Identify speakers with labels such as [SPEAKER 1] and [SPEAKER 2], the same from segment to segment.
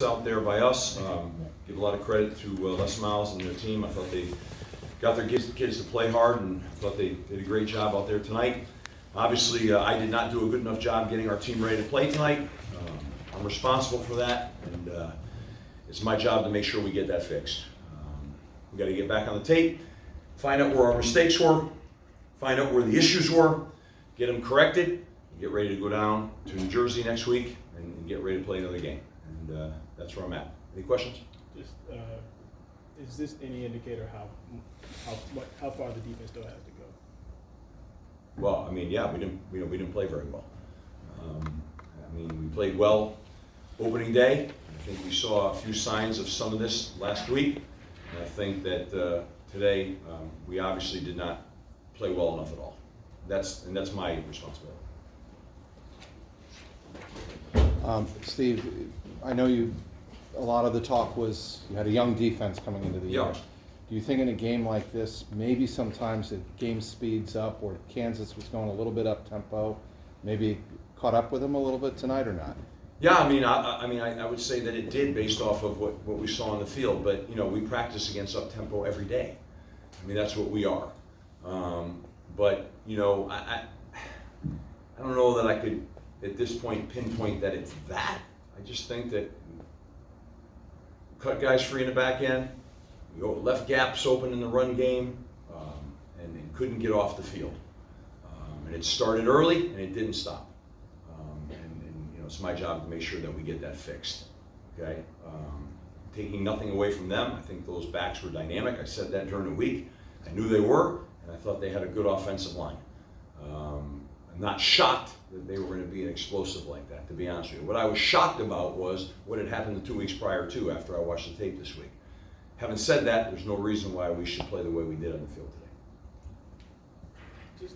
[SPEAKER 1] Out there by us. Give a lot of credit to Les Miles and their team. I thought they got their kids to play hard, and I thought they did a great job out there tonight. Obviously, I did not do a good enough job getting our team ready to play tonight. I'm responsible for that, and it's my job to make sure we get that fixed. We got to get back on the tape, find out where our mistakes were, find out where the issues were, get them corrected, and get ready to go down to New Jersey next week and get ready to play another game. And that's where I'm at. Any questions?
[SPEAKER 2] Just is this any indicator how far the defense still has to go?
[SPEAKER 1] Well, I mean, yeah, we didn't play very well. I mean, we played well opening day. I think we saw a few signs of some of this last week. And I think that today we obviously did not play well enough at all. That's my responsibility.
[SPEAKER 3] Steve, I know a lot of the talk was you had a young defense coming into the year. Do you think in a game like this, maybe sometimes the game speeds up, or Kansas was going a little bit up tempo, maybe caught up with them a little bit tonight or not?
[SPEAKER 1] Yeah, I mean, I would say that it did based off of what we saw on the field. But we practice against up tempo every day. I mean, that's what we are. But I don't know that I could at this point pinpoint that it's that. I just think that cut guys free in the back end, we left gaps open in the run game, and couldn't get off the field. And it started early and it didn't stop. And it's my job to make sure that we get that fixed. Okay, taking nothing away from them. I think those backs were dynamic. I said that during the week. I knew they were, and I thought they had a good offensive line. I'm not shocked that they were going to be an explosive like that, to be honest with you. What I was shocked about was what had happened the 2 weeks prior to, after I watched the tape this week. Having said that, there's no reason why we should play the way we did on the field today.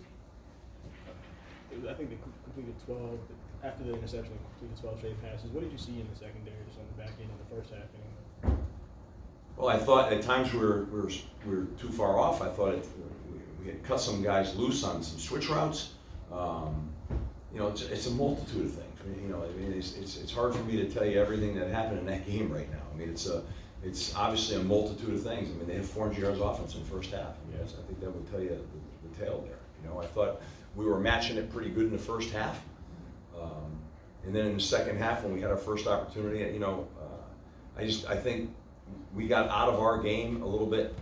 [SPEAKER 2] I think they completed 12 after the interception. They completed 12 straight passes. What did you see in the secondary, just on the back end of the first half?
[SPEAKER 1] Well, I thought at times we were too far off. I thought we had cut some guys loose on some switch routes. It's a multitude of things. It's hard for me to tell you everything that happened in that game right now. I mean, it's obviously a multitude of things. I mean, they had 400 yards offense in the first half. I think that would tell you the tale there. I thought we were matching it pretty good in the first half, and then in the second half when we had our first opportunity, I think we got out of our game a little bit.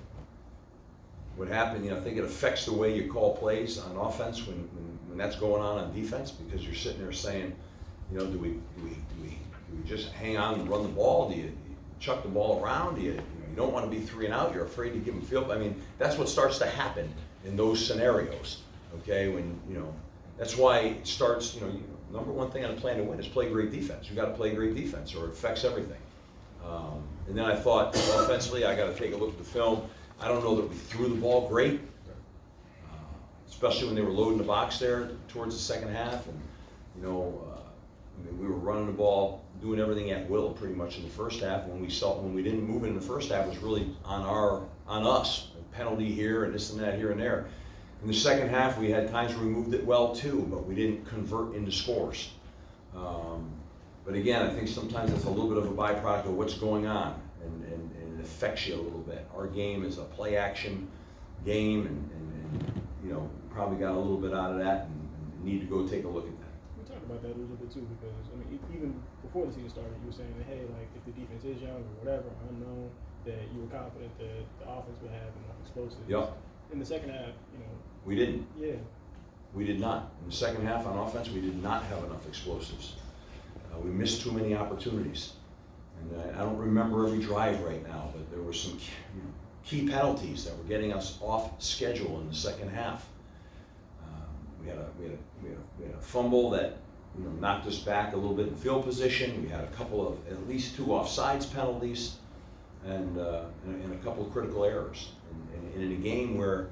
[SPEAKER 1] What happened, I think it affects the way you call plays on offense when that's going on defense, because you're sitting there saying, do we just hang on and run the ball? Do you chuck the ball around? Do you don't want to be 3 and out? You're afraid to give them field. I mean, that's what starts to happen in those scenarios. Okay, when that's why it starts. Number one thing on a plan to win is play great defense. You got to play great defense, or it affects everything. And then I thought offensively, I got to take a look at the film. I don't know that we threw the ball great, especially when they were loading the box there towards the second half. And we were running the ball, doing everything at will pretty much in the first half. When we didn't move it in the first half, it was really on us. A penalty here and this and that here and there. In the second half, we had times where we moved it well too, but we didn't convert into scores. But again, I think sometimes it's a little bit of a byproduct of what's going on, and it affects you a little bit. Our game is a play-action game, and probably got a little bit out of that, and need to go take a look at that.
[SPEAKER 2] We talked about that a little bit too, because even before the season started, you were saying that, hey, like if the defense is young or whatever, unknown, that you were confident that the offense would have enough explosives.
[SPEAKER 1] Yep.
[SPEAKER 2] In the second half,
[SPEAKER 1] we didn't.
[SPEAKER 2] Yeah.
[SPEAKER 1] We did not. In the second half on offense, we did not have enough explosives. We missed too many opportunities. And I don't remember every drive right now, but there were some key penalties that were getting us off schedule in the second half. We had a fumble that knocked us back a little bit in field position. We had a couple of at least 2 offsides penalties, and a couple of critical errors. And in a game where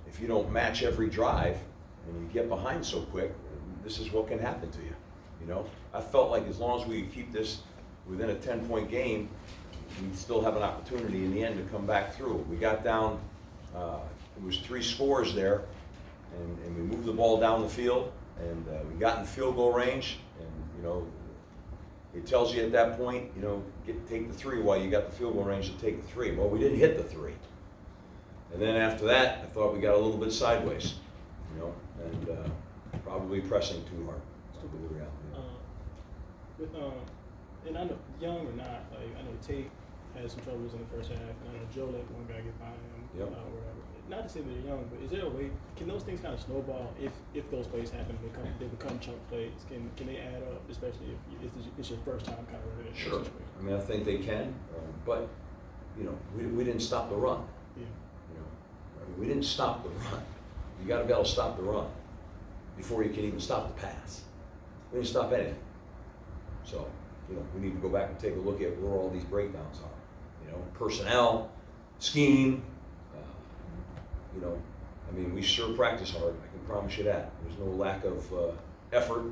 [SPEAKER 1] if you don't match every drive and you get behind so quick, this is what can happen to you. I felt like as long as we keep this within a 10-point game, we still have an opportunity in the end to come back through. We got down, it was 3 scores there, and we moved the ball down the field, and we got in field goal range, and it tells you at that point, you know, take the 3 while you got the field goal range to take the 3. Well, we didn't hit the 3. And then after that, I thought we got a little bit sideways, you know, and probably pressing too hard. That's the reality.
[SPEAKER 2] And I know, young or not, like, I know Tate had some troubles in the first half, and I know Joe let one guy get by him,
[SPEAKER 1] Yep.
[SPEAKER 2] or whatever. Not to say they're young, but is there a way, can those things kind of snowball if those plays happen, they become chunk plays? Can they add up, especially if it's your first time kind of running into
[SPEAKER 1] Sure.
[SPEAKER 2] a situation?
[SPEAKER 1] I mean, I think they can, but, you know, we didn't stop the run.
[SPEAKER 2] Yeah.
[SPEAKER 1] You know, I mean, we didn't stop the run. You got to be able to stop the run before you can even stop the pass. We didn't stop anything. So, you know, we need to go back and take a look at where all these breakdowns are. You know, personnel, scheme. You know, I mean, we sure practice hard. I can promise you that. There's no lack of effort.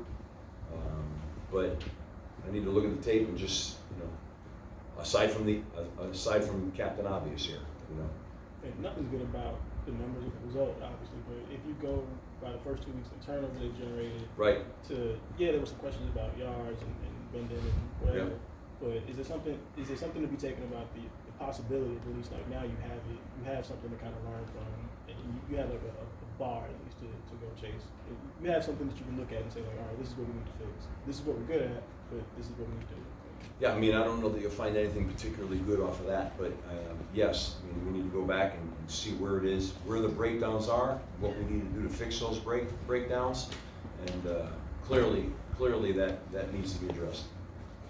[SPEAKER 1] But I need to look at the tape and just, you know, aside from Captain Obvious here, you know.
[SPEAKER 2] And nothing's good about the numbers of the result, obviously, but if you go by the first 2 weeks, the turnovers they generated,
[SPEAKER 1] Right.
[SPEAKER 2] There were some questions about yards and bending and whatever.
[SPEAKER 1] Yeah.
[SPEAKER 2] But is there something to be taken about the possibility of at least like now you have something to kind of learn from, and you have like a bar at least to go chase. You have something that you can look at and say like, all right, this is what we need to fix. This is what we're good at, but this is what we need to do.
[SPEAKER 1] Yeah, I mean, I don't know that you'll find anything particularly good off of that, but yes, I mean, we need to go back and see where it is, where the breakdowns are, what we need to do to fix those breakdowns, and clearly that needs to be addressed.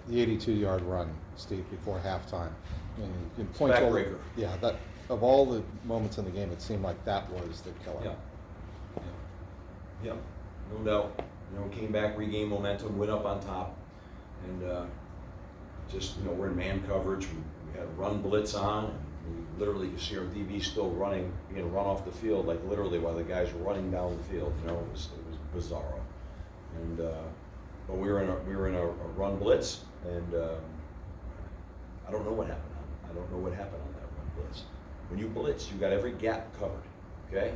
[SPEAKER 3] The 82-yard run, Steve, before halftime. I mean, you can point to
[SPEAKER 1] Backbreaker.
[SPEAKER 3] Yeah, that of all the moments in the game, it seemed like that was the killer.
[SPEAKER 1] Yeah, no doubt. You know, came back, regained momentum, went up on top, and just, you know, we're in man coverage. We had a run blitz on, and we literally could see our DB still running, being run off the field, like literally while the guys were running down the field. You know, it was bizarro. And but we were in a run blitz, and I don't know what happened. I don't know what happened on that run blitz. When you blitz, you got every gap covered. Okay,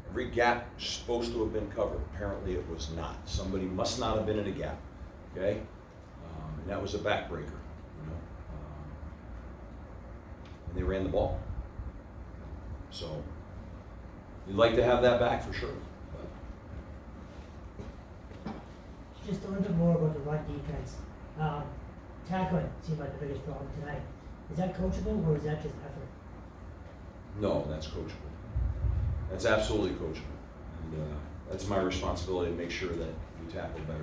[SPEAKER 1] every gap is supposed to have been covered. Apparently, it was not. Somebody must not have been in a gap. Okay, and that was a backbreaker. And they ran the ball. So you'd like to have that back for sure.
[SPEAKER 4] Just a little bit more about the run defense. Tackling seemed like the biggest problem tonight. Is that coachable or is that just effort?
[SPEAKER 1] No, that's coachable. That's absolutely coachable. And that's my responsibility to make sure that we tackle better